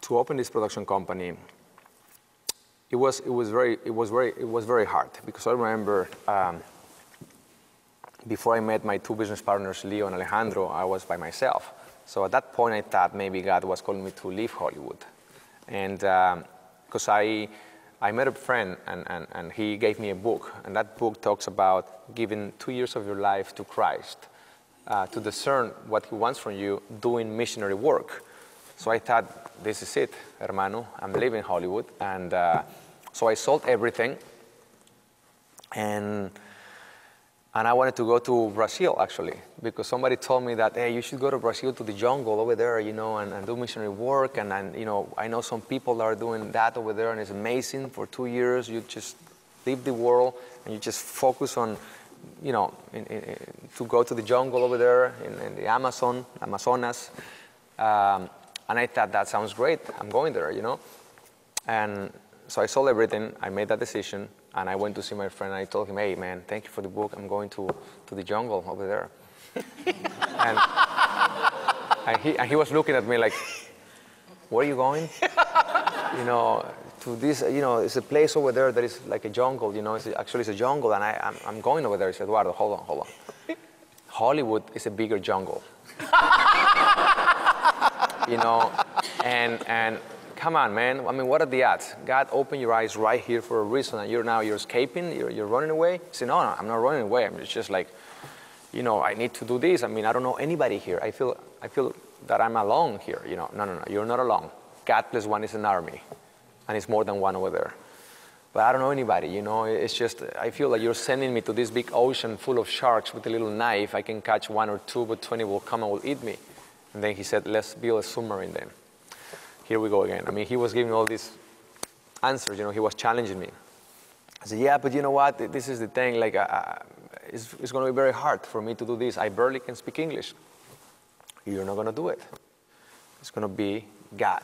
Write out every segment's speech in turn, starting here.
to open this production company, it was very hard, because I remember before I met my two business partners, Leo and Alejandro, I was by myself. So at that point, I thought maybe God was calling me to leave Hollywood. And because I met a friend, and he gave me a book. And that book talks about giving 2 years of your life to Christ to discern what he wants from you doing missionary work. So I thought, this is it, hermano. I'm leaving Hollywood. And so I sold everything. And I wanted to go to Brazil, actually, because somebody told me that, hey, you should go to Brazil, to the jungle over there, you know, and do missionary work. And you know, I know some people that are doing that over there, and it's amazing. For 2 years, you just leave the world, and you just focus on, you know, to go to the jungle over there in the Amazonas. And I thought, that sounds great. I'm going there, you know. And so I sold everything. I made that decision. And I went to see my friend, and I told him, hey, man, thank you for the book. I'm going to the jungle over there. and he was looking at me like, where are you going? You know, to this, you know, it's a place over there that is like a jungle, you know. Actually, it's a jungle, and I'm going over there. He said, Eduardo, hold on. Hollywood is a bigger jungle. You know, and come on, man. I mean, what are the odds? God opened your eyes right here for a reason, and you're escaping, you're running away. You say, no, I'm not running away. It's just like, you know, I need to do this. I mean, I don't know anybody here. I feel that I'm alone here. You know, no, you're not alone. God plus one is an army, and it's more than one over there. But I don't know anybody, you know. It's just, I feel like you're sending me to this big ocean full of sharks with a little knife. I can catch 1 or 2, but 20 will come and will eat me. And then he said, let's build a submarine then. Here we go again. I mean, he was giving all these answers, you know, he was challenging me. I said, yeah, but you know what, this is the thing, like, it's going to be very hard for me to do this. I barely can speak English. You're not going to do it. It's going to be God,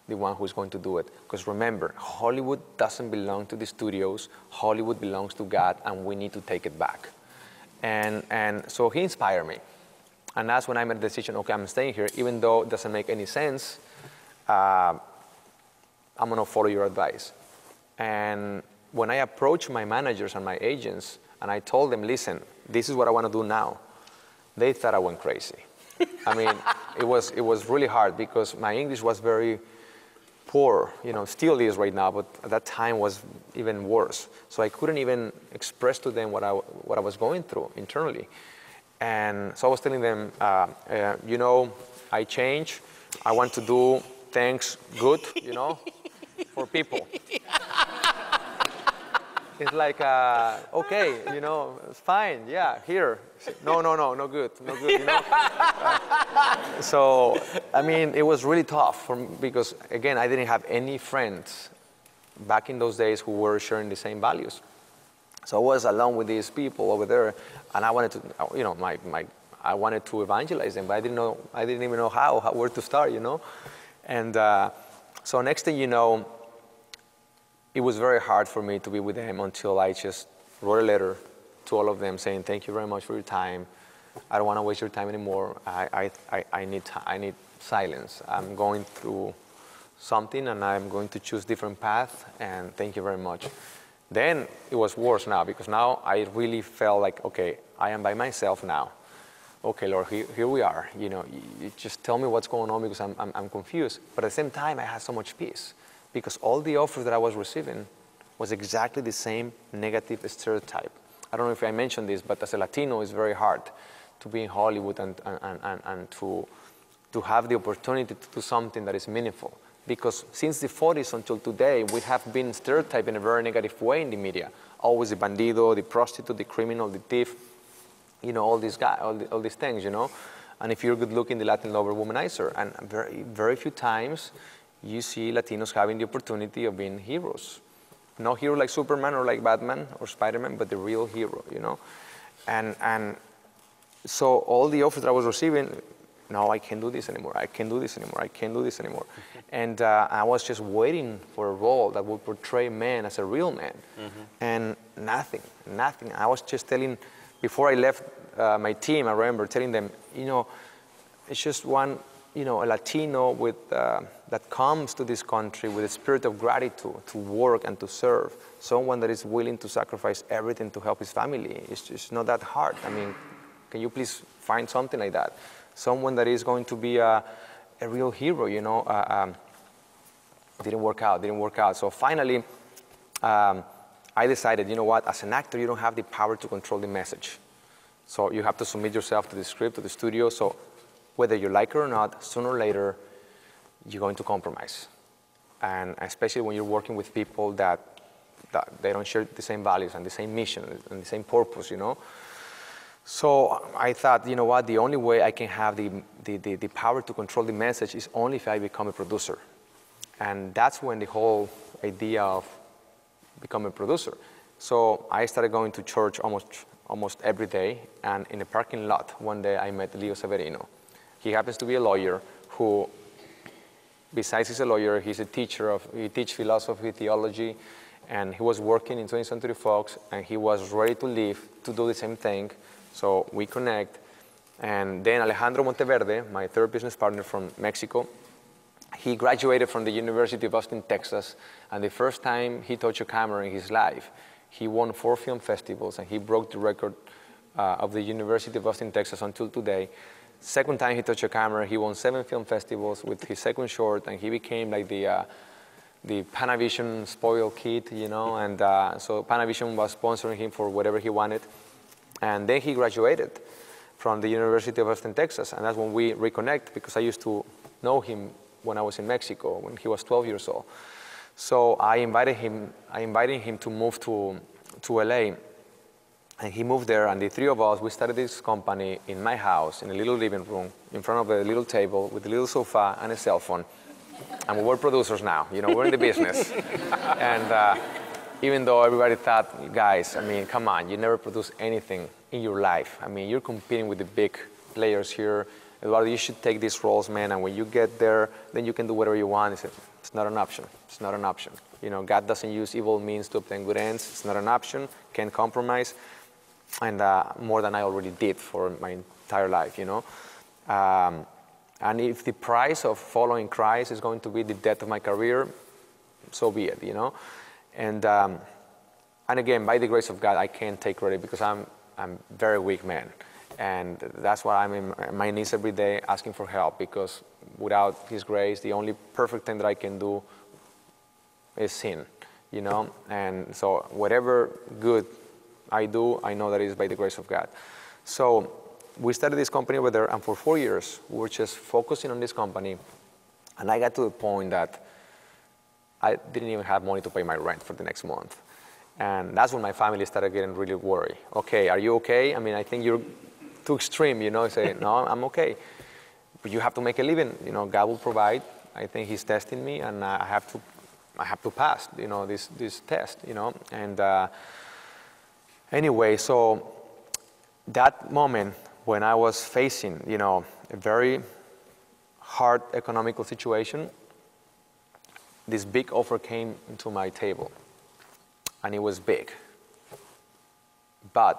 the one who's going to do it. Because remember, Hollywood doesn't belong to the studios. Hollywood belongs to God, and we need to take it back. And so he inspired me. And that's when I made the decision, okay, I'm staying here, even though it doesn't make any sense. I'm going to follow your advice. And when I approached my managers and my agents, and I told them, listen, this is what I want to do now, they thought I went crazy. I mean, it was really hard, because my English was very poor, you know, still is right now, but at that time was even worse. So I couldn't even express to them what I was going through internally. And so I was telling them, you know, I changed. I want to do things good, you know, for people. It's like, okay, you know, it's fine, yeah, here. No good, you know. So, I mean, it was really tough for me, because, again, I didn't have any friends back in those days who were sharing the same values. So I was alone with these people over there, and I wanted to, you know, I wanted to evangelize them, but I didn't even know where to start, you know. And so next thing you know, it was very hard for me to be with them until I just wrote a letter to all of them saying, thank you very much for your time. I don't want to waste your time anymore. I need silence. I'm going through something, and I'm going to choose different path, and thank you very much. Then it was worse now, because now I really felt like, okay, I am by myself now. Okay, Lord, here we are. You know, you just tell me what's going on, because I'm confused. But at the same time, I had so much peace, because all the offers that I was receiving was exactly the same negative stereotype. I don't know if I mentioned this, but as a Latino, it's very hard to be in Hollywood and to have the opportunity to do something that is meaningful. Because since the 40s until today, we have been stereotyped in a very negative way in the media. Always the bandido, the prostitute, the criminal, the thief, you know, all these guys, all these things, you know. And if you're good looking, the Latin lover, womanizer. And very few times you see Latinos having the opportunity of being heroes. No hero like Superman or like Batman or Spider-Man, but the real hero, you know. And so all the offers that I was receiving, no, I can't do this anymore. I can't do this anymore. I can't do this anymore. And I was just waiting for a role that would portray man as a real man. And nothing. I was just telling, before I left my team, I remember telling them, you know, it's just one a Latino with, that comes to this country with a spirit of gratitude to work and to serve, someone that is willing to sacrifice everything to help his family. It's not that hard. I mean, can you please find something like that? Someone that is going to be a real hero, didn't work out. So finally, I decided, you know what, as an actor, you don't have the power to control the message. So you have to submit yourself to the script, to the studio. So whether you like it or not, sooner or later, you're going to compromise. And especially when you're working with people that they don't share the same values and the same mission and the same purpose, So I thought, you know what, the only way I can have the power to control the message is only if I become a producer. And that's when the whole idea of becoming a producer. So I started going to church almost every day, and in a parking lot, one day I met Leo Severino. He happens to be a lawyer who, besides he's a lawyer, he's a teacher he teaches philosophy, theology, and he was working in 20th Century Fox, and he was ready to leave to do the same thing. So we connect, and then Alejandro Monteverde, my third business partner from Mexico, he graduated from the University of Austin, Texas, and the first time he touched a camera in his life, he won 4 film festivals, and he broke the record of the University of Austin, Texas until today. Second time he touched a camera, he won 7 film festivals with his second short, and he became like the Panavision spoiled kid, and so Panavision was sponsoring him for whatever he wanted. And then he graduated from the University of Austin, Texas, and that's when we reconnect, because I used to know him when I was in Mexico, when he was 12 years old. So I invited him to move to LA, and he moved there, and the 3 of us, we started this company in my house, in a little living room, in front of a little table, with a little sofa and a cell phone. And we're producers now, we're in the business. And even though everybody thought, guys, I mean, come on, you never produce anything in your life. I mean, you're competing with the big players here. Eduardo, you should take these roles, man, and when you get there, then you can do whatever you want. He said, it's not an option. It's not an option. God doesn't use evil means to obtain good ends. It's not an option. Can't compromise. And more than I already did for my entire life, And if the price of following Christ is going to be the death of my career, so be it, And again, by the grace of God, I can't take credit, because I'm a very weak man. And that's why I'm in my knees every day asking for help, because without His grace, the only perfect thing that I can do is sin, And so whatever good I do, I know that it is by the grace of God. So we started this company over there, and for 4 years, we were just focusing on this company. And I got to the point that I didn't even have money to pay my rent for the next month. And that's when my family started getting really worried. Okay, are you okay? I mean, I think you're too extreme, I say, no, I'm okay. But you have to make a living, God will provide. I think He's testing me, and I have to pass, this test, And anyway, so that moment when I was facing, a very hard economical situation, this big offer came into my table, and it was big. But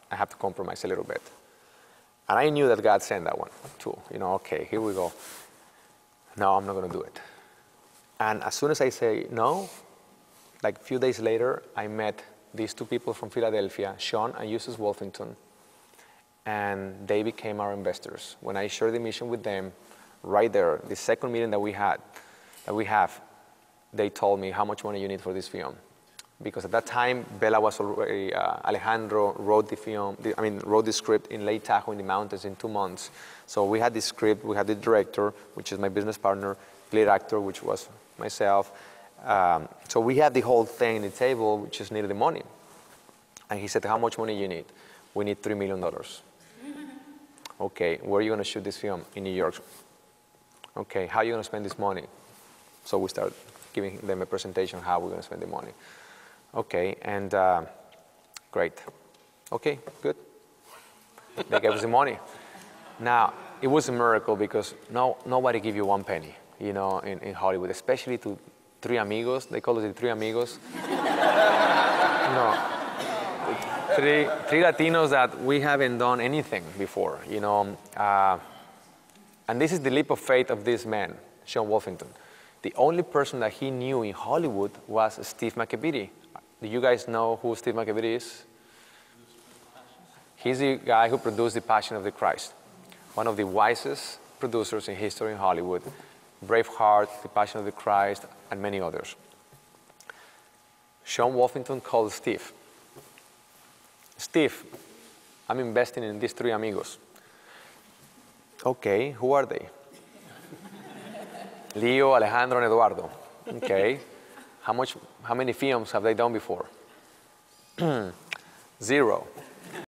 I have to compromise a little bit. And I knew that God sent that one too. Okay, here we go. No, I'm not going to do it. And as soon as I say no, like a few days later, I met these 2 people from Philadelphia, Sean and Eustace Wolfington, and they became our investors. When I shared the mission with them, right there, the second meeting that we have, they told me how much money you need for this film. Because at that time, Bella was already, Alejandro wrote wrote the script in Lake Tahoe in the mountains in 2 months. So we had the script, we had the director, which is my business partner, lead actor, which was myself. So we had the whole thing on the table, we just needed the money. And he said, how much money you need? We need $3 million. Okay, where are you going to shoot this film? In New York. Okay, how are you going to spend this money? So we started giving them a presentation how we're going to spend the money. Okay, and great. Okay, good. They gave us the money. Now, it was a miracle, because nobody give you 1 penny, in Hollywood, especially to 3 amigos. They call us the 3 amigos. Three Latinos that we haven't done anything before, And this is the leap of faith of this man, Sean Wolfington. The only person that he knew in Hollywood was Steve McAvity. Do you guys know who Steve McAvity is? He's the guy who produced The Passion of the Christ, one of the wisest producers in history in Hollywood. Braveheart, The Passion of the Christ, and many others. Sean Wolfington called Steve. Steve, I'm investing in these three amigos. Okay, who are they? Leo, Alejandro, and Eduardo. Okay. How many films have they done before? 0.